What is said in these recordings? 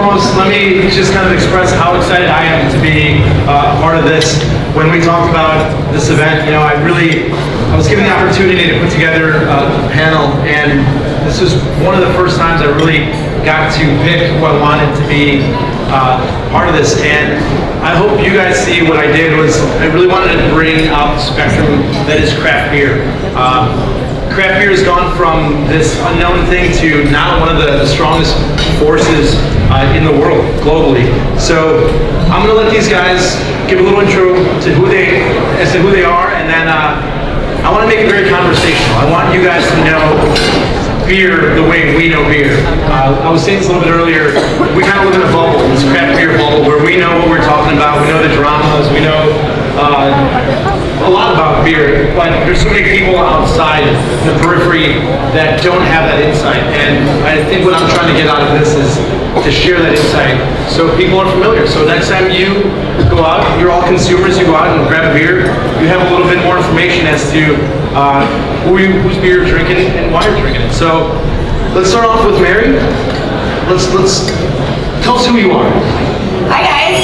foremost, let me just kind of express how excited I am to be a part of this. When we talked about this event, you know, I was given the opportunity to put together a panel, and this was one of the first times I really got to pick who I wanted to be part of this. And I hope you guys see what I did was I really wanted to bring out the spectrum that is craft beer. Craft beer has gone from this unknown thing to now one of the strongest forces in the world globally. So I'm going to let these guys give a little intro to who they are, and then I want to make it very conversational. I want you guys to know beer the way we know beer. I was saying this a little bit earlier, we kind of live in a bubble, this craft beer bubble, where we know what we're talking about, we know the dramas, we know a lot about beer, but there's so many people outside the periphery that don't have that insight, and I think what I'm trying to get out of this is to share that insight so people are familiar. So next time you go out, you're all consumers, you go out and grab a beer, you have a little bit more information as to whose beer you're drinking and why you're drinking it. So let's start off with Mary. Let's tell us who you are. Hi guys,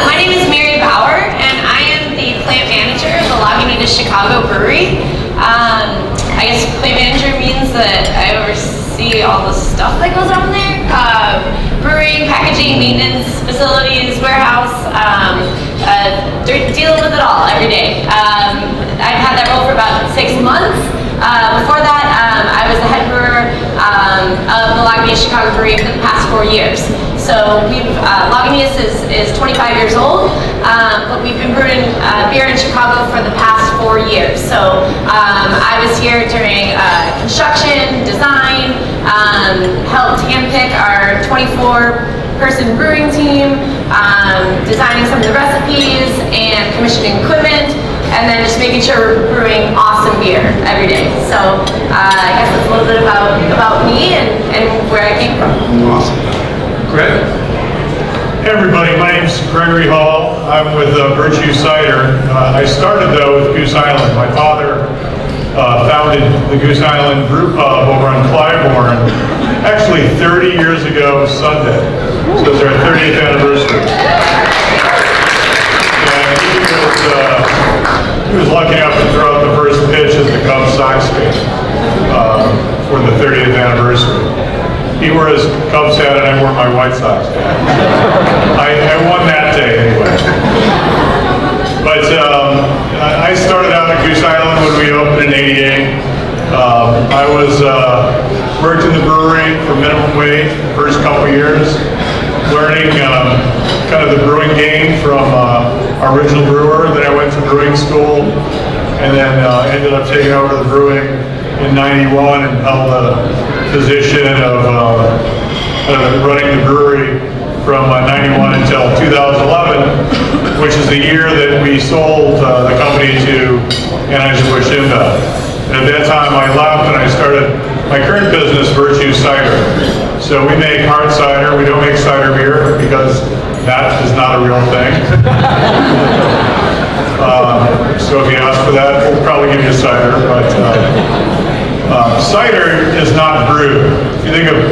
my name is Mary Bauer, and I am the plant manager of the Lagunitas Chicago Brewery. I guess plant manager means that I oversee all the stuff that goes on there. Brewing, packaging, maintenance, facilities, warehouse, dealing with it all every day. I've had that role for about 6 months. Before that, I was the head brewer of the Lagunitas Chicago Brewery for the past 4 years. So Lagunitas is 25 years old, but we've been brewing beer in Chicago for the past 4 years. So I was here during construction, design, helped handpick our 24-person brewing team, designing some of the recipes and commissioning equipment, and then just making sure we're brewing awesome beer every day. So I guess that's a little bit about me and where I came from. Awesome. Greg? Hey everybody, my name's Gregory Hall. I'm with Virtue Cider. I started though with Goose Island. My father founded the Goose Island Brew Pub over on Clybourne actually 30 years ago Sunday. So it's our 30th anniversary. And he was lucky enough to throw out the first pitch at the Cubs Sox game for the 30th anniversary. He wore his Cubs hat and I wore my White Sox hat. I won that day anyway. But I started out at Goose Island when we opened in '88. I worked in the brewery for minimum wage the first couple years, learning kind of the brewing game from our original brewer. Then I went to brewing school and then ended up taking over the brewing in '91 and held the position of running the brewery from '91 until 2011, which is the year that we sold the company to Anheuser-Busch InBev. And at that time I left and I started my current business, Virtue Cider. So we make hard cider. We don't make cider beer because that is not a real thing. So if you ask for that, we'll probably give you cider. But cider is not brewed. If you think of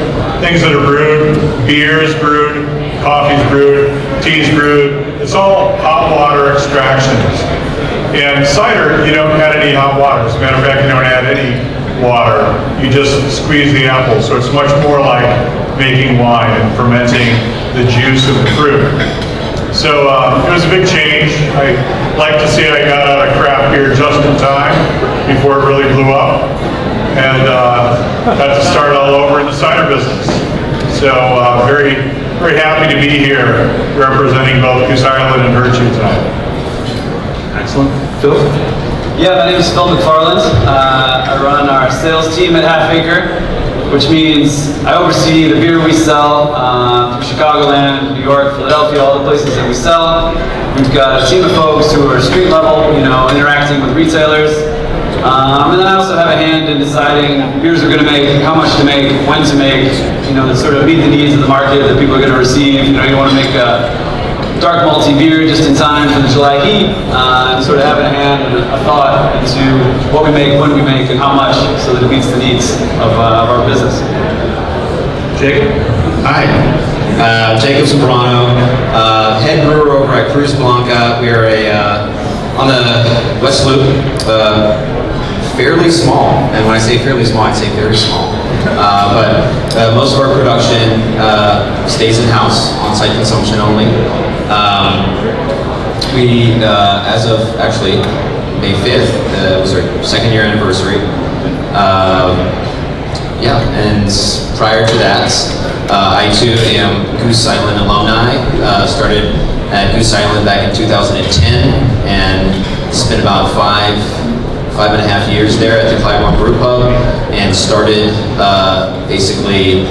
things that are brewed, beer's brewed, coffee's brewed, tea's brewed, it's all hot water extractions. And cider, you don't add any hot water. As a matter of fact, you don't add any water. You just squeeze the apple. So it's much more like making wine and fermenting the juice of the fruit. So it was a big change. I like to say I got out of craft beer just in time before it really blew up. And got to start all over in the cider business. So very, very happy to be here representing both Goose Island and Virtue tonight. Excellent. Phil? Yeah, my name is Phil McFarland. I run our sales team at Half Acre, which means I oversee the beer we sell through Chicagoland, New York, Philadelphia, all the places that we sell. We've got a team of folks who are street level, interacting with retailers. And then I also have a hand in deciding beers we're going to make, how much to make, when to make, that sort of meet the needs of the market that people are going to receive. You want to make a dark malty beer just in time for the July heat, and sort of having a hand and a thought into what we make, when we make, and how much, so that it meets the needs of our business. Jacob? Hi, Jacob Sobrano, head brewer over at Cruz Blanca. We are on the West Loop, fairly small, and when I say fairly small, I say very small. But most of our production stays in-house, on-site consumption only. We, as of actually May 5th, was our 2nd year anniversary. Yeah, and prior to that, I too am Goose Island alumni. Started at Goose Island back in 2010 and spent about five and a half years there at the Clybourne Brew Pub, and started basically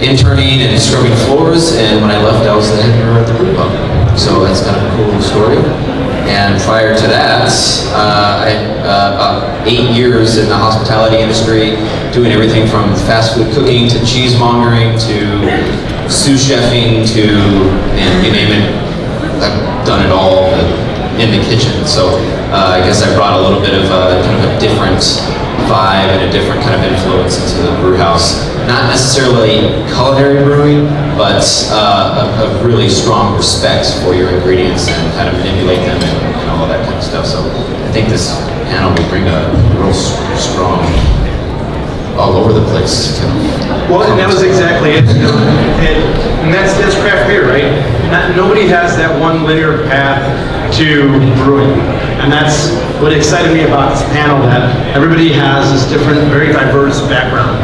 interning and scrubbing floors, and when I left I was the head brewer at the brew pub. So that's kind of a cool story. And prior to that, I had about 8 years in the hospitality industry, doing everything from fast food cooking to cheesemongering to sous chefing to, and you name it, I've done it all in the kitchen. So I guess I brought a little bit of kind of a different vibe and a different kind of influence into the brew house. Not necessarily culinary brewing, but a really strong respect for your ingredients and how to manipulate them and all that kind of stuff. So I think this panel will bring a real strong, all over the place. Well, and that was exactly it. You know, and that's craft beer, right? Nobody has that one linear path to brewing, and that's what excited me about this panel. That everybody has this different, very diverse background.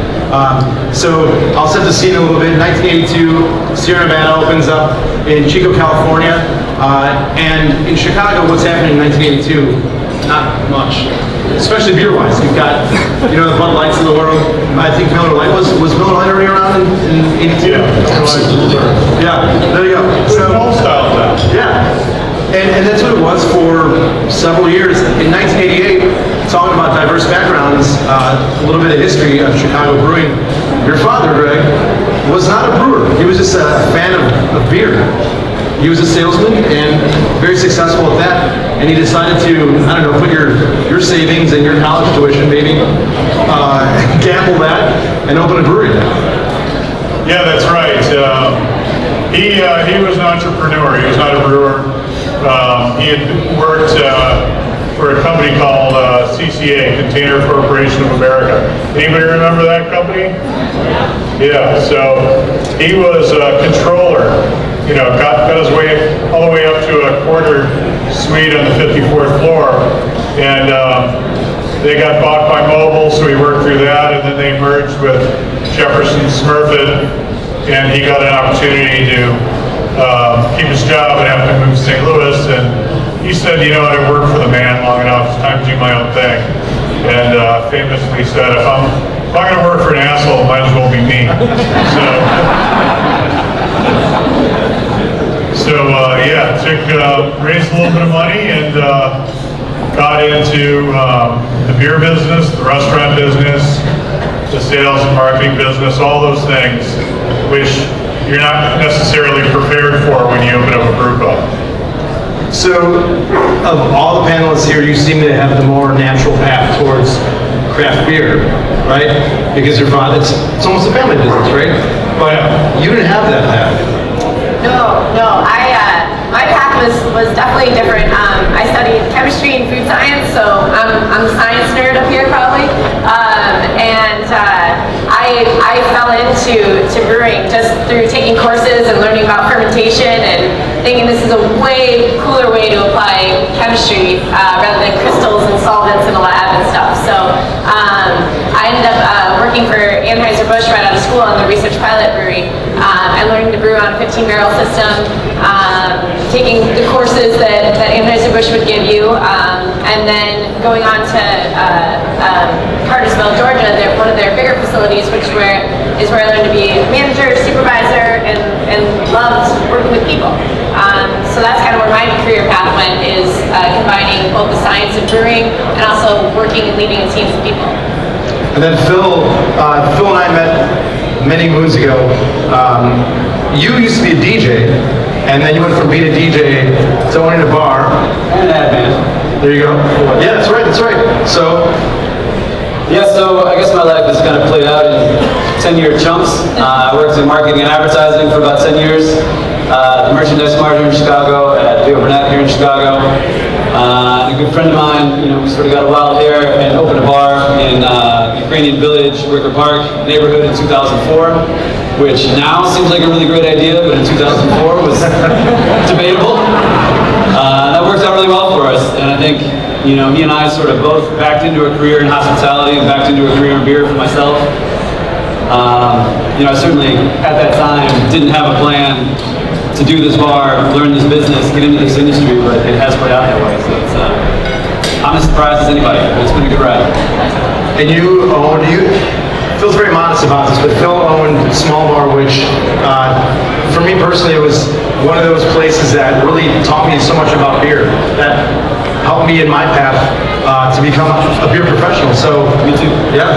So I'll set the scene a little bit. 1982, Sierra Nevada opens up in Chico, California, and in Chicago, what's happening in 1982? Not much. Especially beer-wise, you've got, you know, the Bud Lights of the world. I think Miller Lite was Miller Lite already around in 82? Yeah, absolutely. Yeah, there you go. So, old style now. Yeah, and that's what it was for several years. In 1988, talking about diverse backgrounds, a little bit of history of Chicago brewing. Your father, Greg, was not a brewer. He was just a fan of beer. He was a salesman and very successful at that. And he decided to, I don't know, put your savings and your college tuition, maybe, gamble that and open a brewery. Yeah, that's right. He was an entrepreneur. He was not a brewer. He had worked for a company called CCA, Container Corporation of America. Anybody remember that company? Yeah, so he was a controller. You know, got his way all the way up to a quarter suite on the 54th floor, and they got bought by Mobil, so he worked through that, and then they merged with Jefferson Smurfit, and he got an opportunity to keep his job and have to move to St. Louis, and he said, you know, I worked for the man long enough, it's time to do my own thing, and famously said, if I'm going to work for an asshole, it might as well be me. So yeah, raised a little bit of money and got into the beer business, the restaurant business, the sales and marketing business, all those things, which you're not necessarily prepared for when you open up a brew pub. So, of all the panelists here, you seem to have the more natural path towards craft beer, right? Because your father, it's almost a family business, right? But you didn't have that path. No. My path was definitely different. I studied chemistry and food science, so I'm the science nerd up here probably. I fell into brewing just through taking courses and learning about fermentation and thinking this is a way cooler way to apply chemistry rather than crystals and solvents in a lab and stuff. So I ended up working for Anheuser-Busch right out of school on the research pilot brewery. I learned to brew on a 15-barrel system, taking the courses that Anheuser-Busch would give you, and then going on to Cartersville, Georgia, one of their bigger facilities, is where I learned to be manager, supervisor, and loved working with people. So that's kind of where my career path went, is combining both the science of brewing and also working and leading a team of people. And then Phil and I met many moons ago. You used to be a DJ, and then you went from being a DJ to owning a bar. And ad man. There you go. Yeah, that's right. So Yeah, so I guess my life life has kind of played out in 10-year chunks. I worked in marketing and advertising for about 10 years. The merchandise mart here in Chicago, at Leo Burnett here in Chicago. And a good friend of mine, we sort of got a wild hair and opened a bar in Ukrainian Village, Wicker Park neighborhood in 2004, which now seems like a really great idea, but in 2004 was debatable. That worked out really well for us, and I think me and I sort of both backed into a career in hospitality and backed into a career in beer for myself. I certainly at that time didn't have a plan to do this bar, learn this business, get into this industry, but it has played out that way. So it's, I'm as surprised as anybody. It's been a good ride. And Phil's very modest about this, but Phil owned Small Bar, which for me personally, it was one of those places that really taught me so much about beer. That helped me in my path to become a beer professional. So Me too. yeah.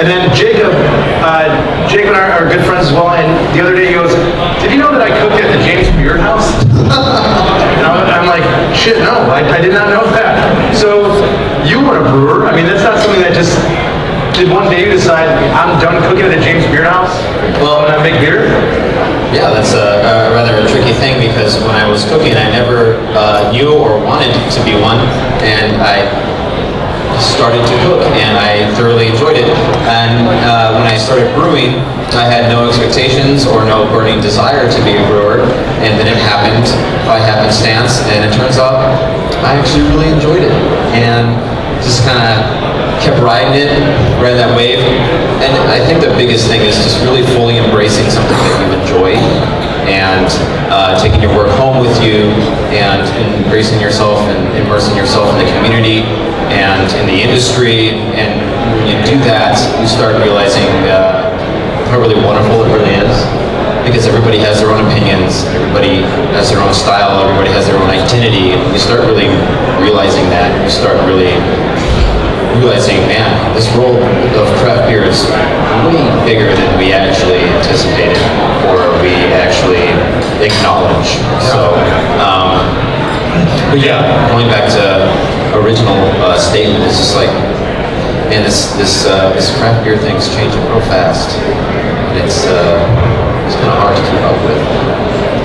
And then Jacob and I are good friends as well. And the other day he goes, "Did you know that I cooked at the James Beard House?" And I'm like, "Shit, no, I did not know that." So you were a brewer. I mean, that's not something that just did one day you decide I'm done cooking at the James Beard House. Well, when I make beer. Yeah, that's a rather tricky thing because when I was cooking, I never knew or wanted to be one, and I started to cook, and I thoroughly enjoyed it. And when I started brewing, I had no expectations or no burning desire to be a brewer, and then it happened by happenstance, and it turns out I actually really enjoyed it, and just kind of kept riding that wave. And I think the biggest thing is just really fully embracing something that you enjoy, and taking your work home with you, and embracing yourself and immersing yourself in the community and in the industry. And when you do that, you start realizing how really wonderful it really is, because everybody has their own opinions, everybody has their own style, everybody has their own identity. And you start really realizing that. You start really realizing, man, this role of craft beer is way bigger than we actually anticipated or we actually acknowledge. So, but yeah, going back to original statement, it's just like, man, this craft beer thing's changing real fast, and it's kind of hard to keep up with.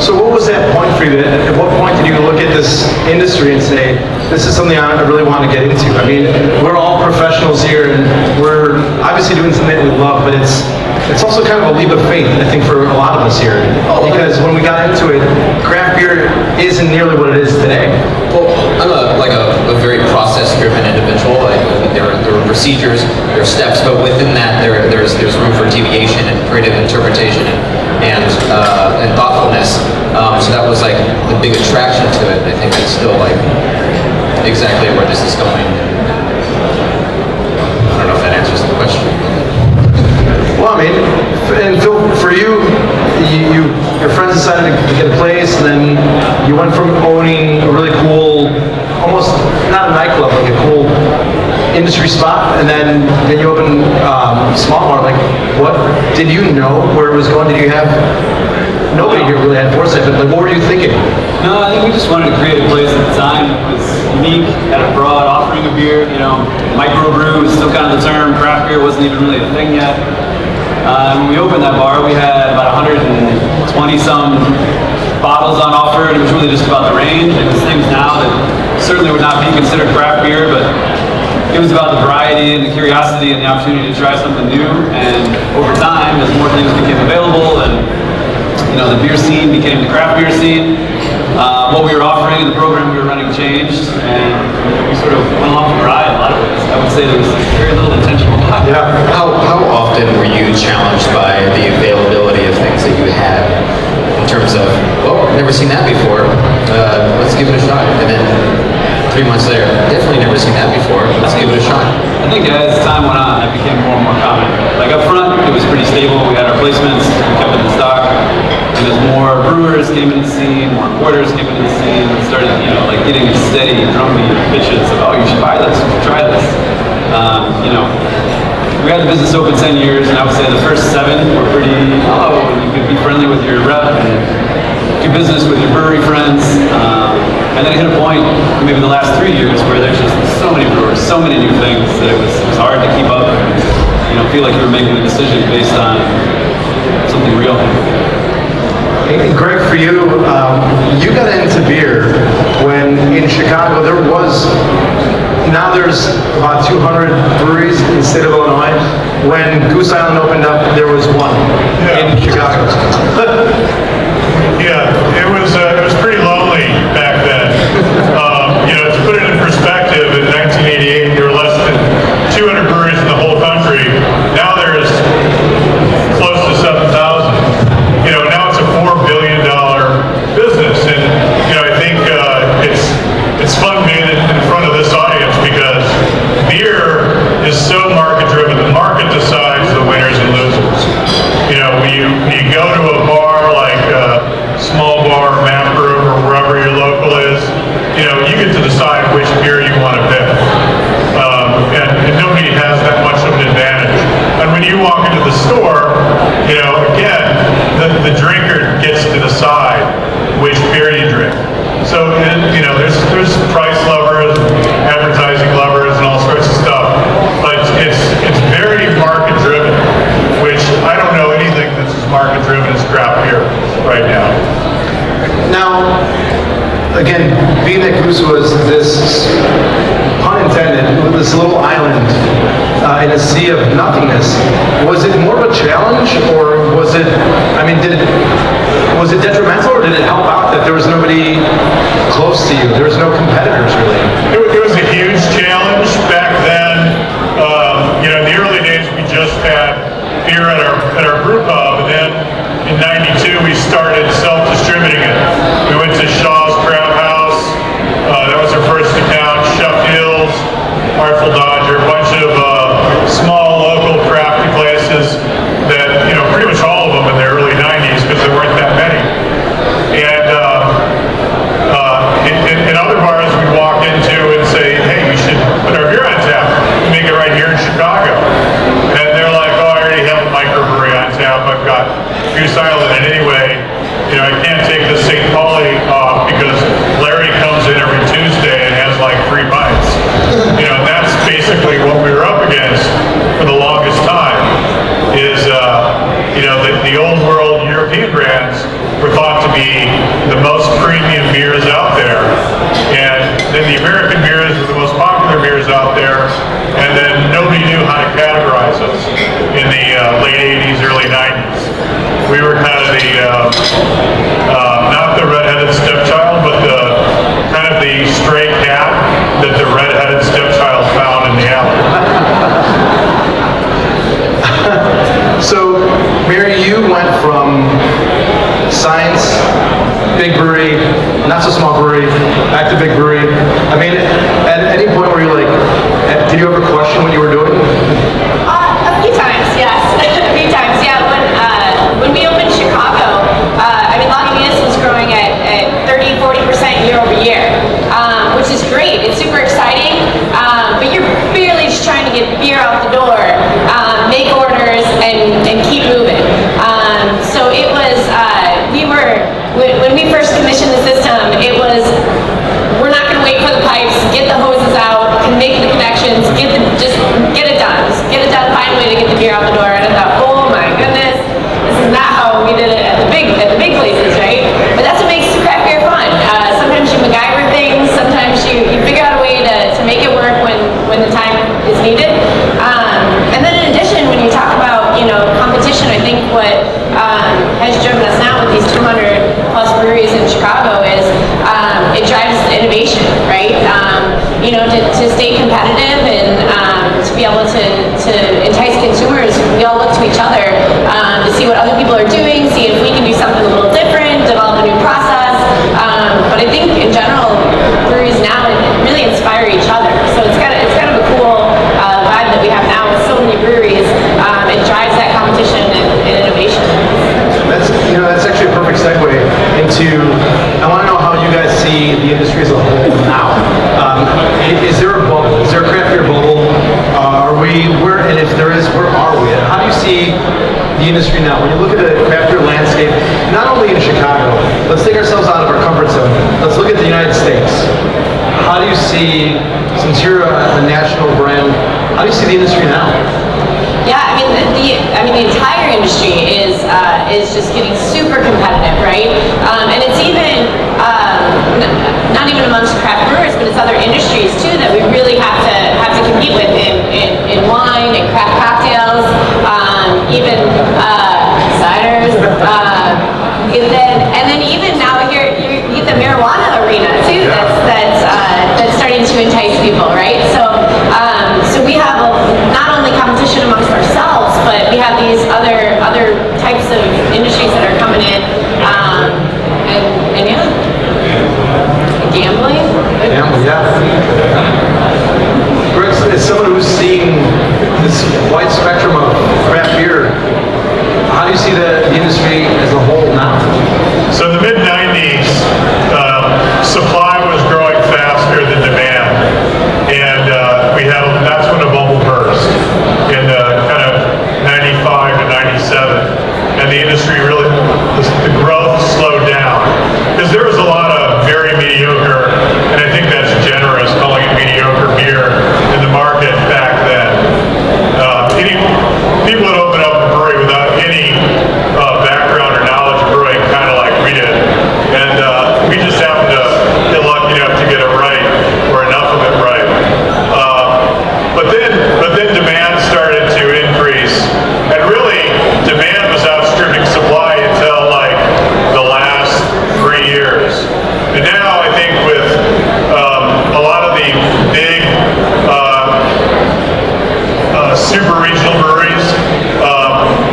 So what was that point for you? At what point did you look at this industry and say, this is something I really want to get into? I mean, we're all professionals here, and we're obviously doing something that we love, but it's also kind of a leap of faith, I think, for a lot of us here. Because when we got into it, craft beer isn't nearly what it is today. Well, I'm a very process-driven individual. There are procedures, there are steps, but within that, there's room for deviation and creative interpretation and thoughtfulness. So that was like the big attraction to it. I think it's still like exactly where this is going. I don't know if that answers the question. Well, I mean, and Phil, for you, your friends decided to get a place, and then you went from owning a really cool, almost not a nightclub, like a cool industry spot, and then you opened Small Bar. Like, what did you know where it was going? Did you have nobody here really had foresight, but like, what were you thinking? No, I think we just wanted to create a place at the time that was unique, had a broad offering of beer. Microbrew was still kind of the term. Craft beer wasn't even really a thing yet. When we opened that bar, we had about 120-some bottles on offer, and it was really just about the range. It was things now that certainly would not be considered craft beer, but it was about the variety and the curiosity and the opportunity to try something new. And over time, as more things became available, and the beer scene became the craft beer scene, what we were offering and the program we were running changed, and we sort of went along for the ride in a lot of ways. I would say there was very little intentional thought. Yeah. How often were you challenged by the availability of things that you had in terms of, well, never seen that before, let's give it a shot, and then 3 months later, definitely never seen that before, let's give it a shot? I think as time went on, that became more and more common. Like up front, it was pretty stable. We had our placements, we kept it in stock. And as more brewers came into the scene, more importers came into the scene, it started, getting steady drumbeat pitches of, oh, you should buy this, you should try this. We had the business open 10 years, and I would say the first 7 were pretty, and you could be friendly with your rep and do business with your brewery friends. And then it hit a point, maybe the last 3 years, where there's just so many brewers, so many new things that it was hard feel like you were making a decision based on something real. Hey, Greg, for you, you got into beer when in Chicago now there's about 200 breweries in the state of Illinois. When Goose Island opened up, there was one in Chicago. Yeah, it was pretty lonely back then. To put it in perspective, in 1988, there were less than 200 breweries in the whole country. Now there's close to 7,000. Now it's a $4 billion business, and I think it's fun being in front of this audience because beer is so market driven. The market decides the winners and losers. When you go to a bar like Small Bar, Map Room, or wherever your local is, you get to decide which beer you want to pick. And nobody has that much of an advantage. And when you walk into the store, again, the drinker gets to decide which beer you drink. So, there's price lovers, advertising lovers, and all sorts of stuff. But it's very market driven, which I don't know anything that's as market driven as craft beer right now. Now, again, being that Goose was this, pun intended, this little island in a sea of nothingness, was it more of a challenge, or was it detrimental, or did it help out that there was nobody close to you? There was no competitors, really. It was a huge challenge back then. In the early days, we just had beer at our brew pub, and then in '92 we started self-distributing it. We went to Shaw's Craft House. That was our first account. Sheffield's, Artful Dodger, a bunch of small local crafty places that pretty much all of them in the early '90s because there weren't that many. And in other bars we walk into and say, hey, we should put our beer on tap and make it right here in Chicago. And they're like, oh, I already have a microbrewery on tap. I've got Goose Island. And anyway, I can't take the St. Pauli off because Larry comes in every Tuesday and has like 3 pints. That's basically what we were up against for the longest time is, the old world European brands were thought to be the most premium beers out there. And then the American beers were the most popular beers out there. And then nobody knew how to categorize us in the late 80s, early 90s. We were kind of the, not the redheaded stepchild, but kind of the stray cat that the redheaded stepchild found in the alley. So, Mary, you went from science, big brewery, not so small brewery, back to big brewery. At any point were you like, did you ever question what you were doing? A few times, yes. A few times, yeah. When we opened Chicago, Lagunitas was growing at 30-40% year over year, which is great. It's super exciting, but you're barely just trying to get beer out the door, make orders, and keep moving. So it was, when we first commissioned the system, it was, we're not going to wait for the pipes, get the hoses out, make the connections, just get it done. Just get it done, find a way to get the beer out the door. And I thought, oh my goodness, this is not how we did it at the big places, right? But that's what makes craft beer fun. Sometimes you MacGyver things, sometimes you figure out a way to make it work when the time is needed. And then in addition, when you talk about competition, I think what has driven us now with these 200 plus breweries in Chicago is it drives innovation, right? To stay competitive and to be able to entice consumers, we all look to each other to see what other people are doing, see if we can do something a little different, develop a new process. But I think in general, breweries now really inspire each other. So it's kind of a cool vibe that we have now with so many breweries. It drives that competition and innovation. That's actually a perfect segue into, I want to know how you guys see the industry as a whole now. Is there a bubble? Is there a craft beer bubble? And if there is, where are we? How do you see the industry now? When you look at the craft beer landscape, not only in Chicago, let's take ourselves out of our comfort zone. Let's look at the United States. How do you see, since you're a national brand, how do you see the industry now? Yeah, I mean the entire industry is just getting super competitive, right? And it's even not even amongst craft brewers, but it's other industries too that we really have to compete with in wine and craft cocktails, even ciders, and then even now here you get the marijuana arena too. That's starting to entice people, right? So we have not only competition amongst ourselves, but we have these other types of industries that are coming in, and yeah, gambling. Greg, as someone who's seen this wide spectrum of craft beer, how do you see the industry as a whole now? So in the mid-90s, supply was growing faster than demand. And that's when the bubble burst in kind of 95 to 97. And the industry really, the growth slowed down. Because there was a lot of very mediocre, and I think that's generous calling it mediocre beer in the market back then. People would open up a brewery without any background or knowledge of brewing, kind of like we did. And we just happened to get lucky enough to get it right, or enough of it right. But then demand started to increase, and really demand was outstripping supply until like the last 3 years. And now I think with a lot of the big super regional breweries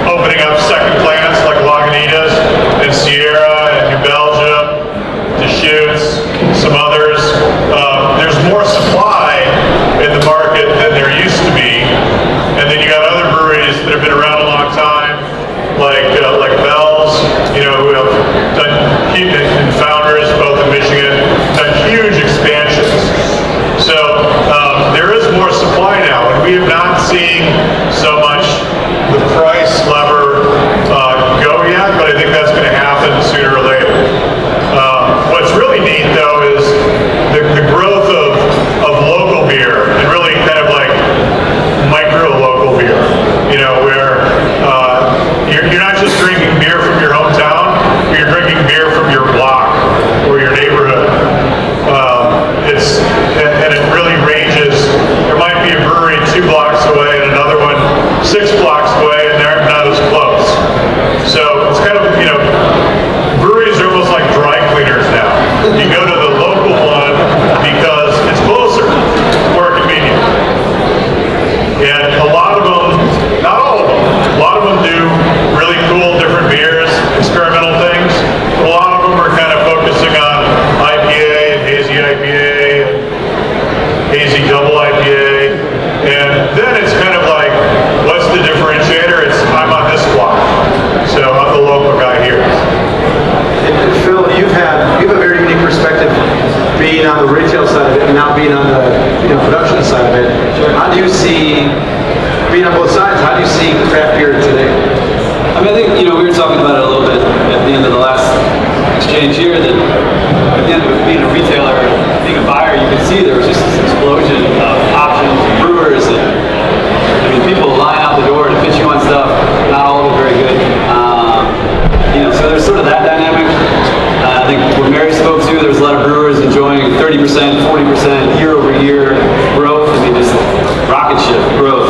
opening up second plants like Lagunitas and Sierra and New Belgium, Deschutes, some others. There's more supply in the market than there used to be. And then you got other breweries that have been around a long time, like Bell's, who have done, and Founders, both in Michigan, done huge expansions. So there is more supply now, and we have not seen so much the price lever go yet, but I think that's going to happen sooner or later. What's really neat, though, is the growth of local beer, and really kind of like micro-local beer, where you're not just drinking beer from your hometown, but you're drinking beer from your block or your neighborhood. And it really ranges. There might be a brewery 2 blocks away and another one 6 blocks away, and they're not as close. So it's kind of, breweries are almost like dry cleaners now. You go to the local one because it's closer, more convenient. And a lot of them, not all of them, a lot of them do really cool different beers, experimental things, but a lot of them are kind of focusing on IPA and hazy IPA, hazy double IPA, and then it's kind of like, what's the differentiator? It's, I'm on this block, so I'm the local guy here. And Phil, you have a very unique perspective being on the retail side of it and now being on the production side of it. How do you see, being on both sides, how do you see craft beer today? I mean, I think, we were talking about it a little bit at the end of the last exchange here, that at the end of being a retailer, being a buyer, you could see there was just this explosion of options, brewers, and people line out the door to pitch you on stuff, not all of it very good. So there's sort of that dynamic. I think what Mary spoke to, there's a lot of brewers enjoying 30%, 40% year over year growth. Just rocket ship growth.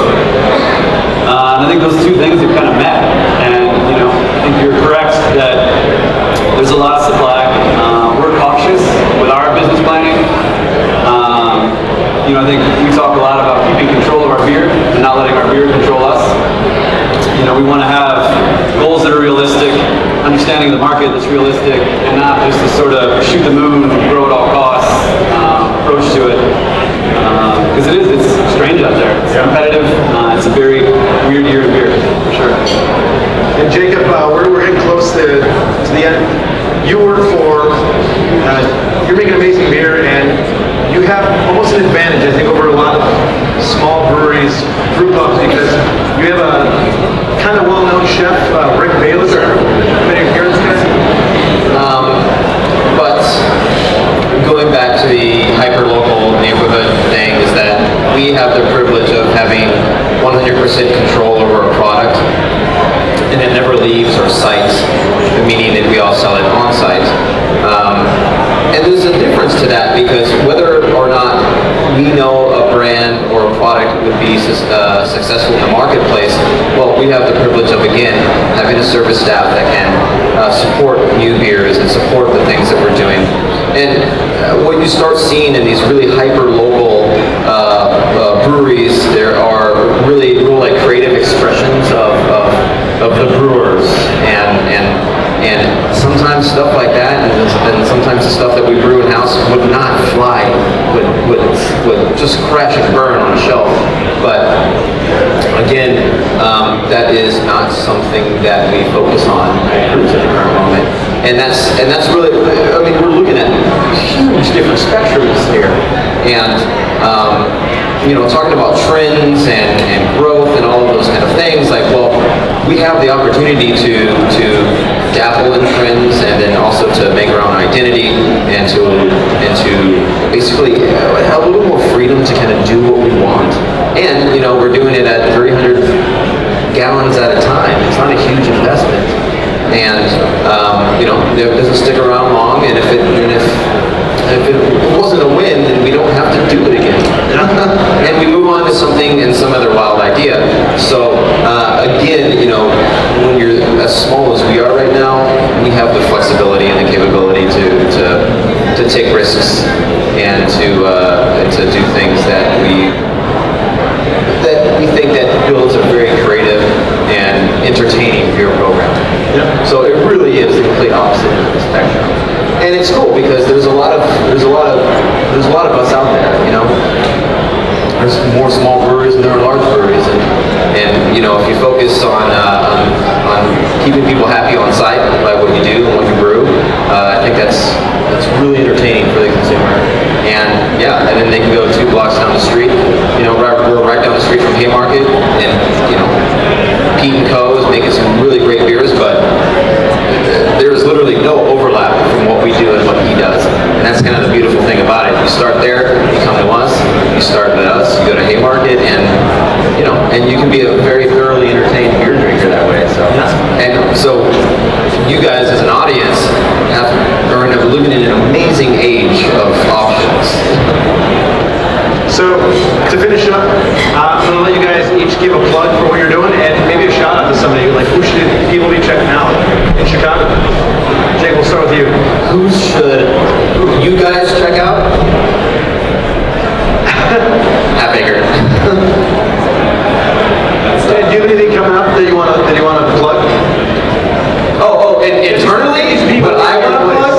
And I think those two things have kind of met. And, I think you're correct that there's a lot of supply. We're cautious with our business planning. I think we talk a lot about keeping control of our beer and not letting our beer control us. We want to have goals that are realistic, understanding the market that's realistic, and not just to sort of shoot the moon, grow at all costs approach to it. Because it's strange out there. It's competitive. It's a very weird year of beer, for sure. And Jacob, we're getting close to the end. You work for, you're making amazing beer, and you have almost an advantage, I think, over a lot of small breweries, brew pubs, because you have a kind of well-known chef, Rick Bayless. Anybody hear this guy? But going back to the hyper-local neighborhood thing, is that we have the privilege of having 100% control over a product, and it never leaves our sites, meaning that we all sell it on site. And there's a difference to that because whether or not we know a brand or a product would be successful in the marketplace, well, we have the privilege of, again, having a service staff that can support new beers and support the things that we're doing. And what you start seeing in these really hyper-local breweries, there are really real like creative expressions of the brewers, and sometimes stuff like that, and sometimes the stuff that we brew in house would not fly, would just crash and burn on a shelf. But again, that is not something that we focus on at Cruise at the current moment, and that's really, I mean, we're looking at huge different spectrums here, and you know, talking about trends and growth and all of those kind of things, like, well, we have the opportunity to dabble in trends and then also to make our own identity and to basically have a little more freedom to kind of do what we want. And, you know, we're doing it at 300 gallons at a time. It's not a huge investment. And, you know, it doesn't stick around long, and if it wasn't a win, then we don't have to do it again. And we move on to something and some other wild idea. So again, you know, when you're as small as we are right now, we have the flexibility and the capability to take risks and to do things that we think that builds a very creative and entertaining beer program. Yep. So it really is the complete opposite end of the spectrum. And it's cool because there's a lot of us out there, you know. There's more small breweries than there are large breweries, and you know, if you focus on keeping people happy on site by what you do and what you brew, I think that's really entertaining for the consumer. And yeah, and then they can go 2 blocks down the street. You know, we're right down the street from Haymarket, and you know, Pete and Co. is making some really great beers, but there's literally no overlap from what we do and what he does. And that's kind of the beautiful thing about it. You start there, you come to us, you start at us, you go to Haymarket, and you know, and you can be a very thoroughly entertained beer drinker that way. So, and so you guys as an audience are living in an amazing age of options. So, to finish up, I'm going to let you guys each give a plug for what you're doing and maybe a shout out to somebody. Like, who should people be checking out in Chicago? Jake, we'll start with you. Who should you guys check out? Half Acre. Do you have anything coming up that you want to plug? Oh, and internally, what I want to plug?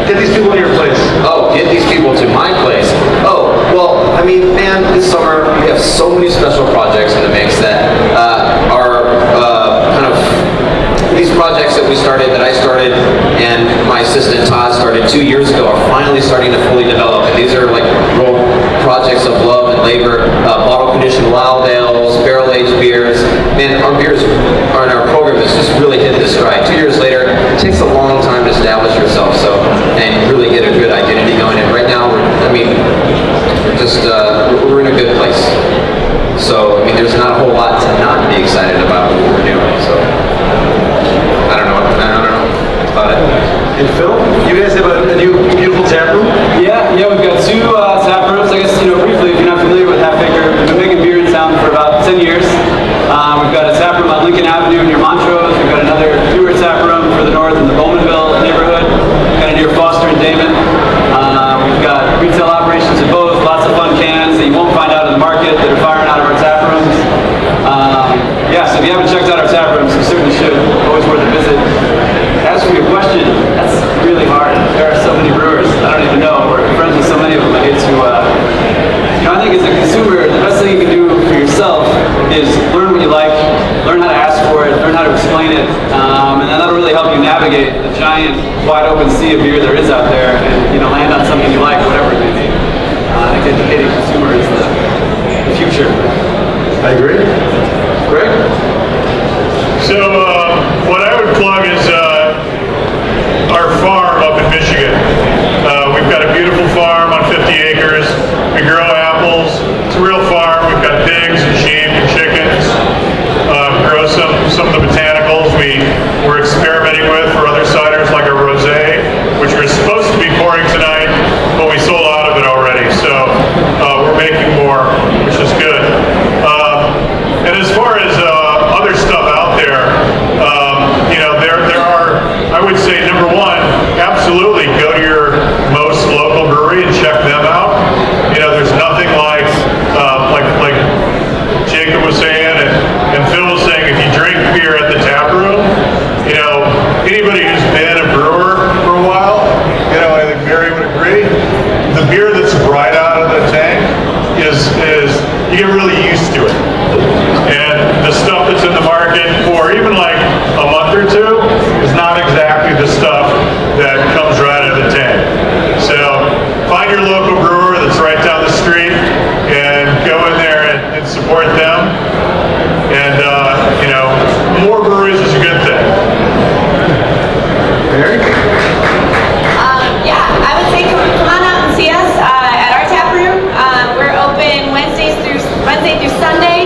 Get these people in your place. Oh, get these people to my place. Oh, well, I mean, man, this summer we have so many special projects in the mix that are kind of these projects that I started, and my assistant Todd started 2 years ago, are finally starting to fully develop. And these are like real projects of love and labor, bottle conditioned wild ales, barrel aged beers. Man, our beers in our program has just really hit this stride. 2 years later, it takes a long time to establish yourself, and really get a good identity going. And right now, we're in a good place. So, I mean, there's not a whole lot to not be excited about what we're doing. So, I don't know about it. And Phil, you guys have a new beautiful tap room? Yeah, we've got 2 tap rooms. I guess, you know, briefly, if you're not familiar with Half Acre, we've been making beer in town for about 10 years. We've got a tap room on Lincoln Avenue near Montrose. We've got another newer tap room further north in the Bowmanville neighborhood, kind of near Foster and Damon. We've got retail operations in both, lots of fun cans that you won't find out in the market that are firing out of our tap rooms. So if you haven't checked out our tap rooms, you certainly should. Always worth a visit. As for your question, that's really hard. There are so many brewers. I don't even know. We're friends with so many of them. I hate to, I think as a consumer, the best thing you can do for yourself is learn what you like, learn how to ask for it, learn how to explain it, and then that'll really help you navigate the giant, wide open sea of beer there is out there, and land on something you like, whatever it may be. I think educating consumers is the future. I agree. Greg? So what I would plug is our farm up in Michigan. We've got a beautiful farm on 50 acres. We grow apples. It's a real farm. We've got pigs and sheep and chickens.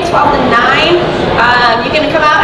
12 to 9. You can come out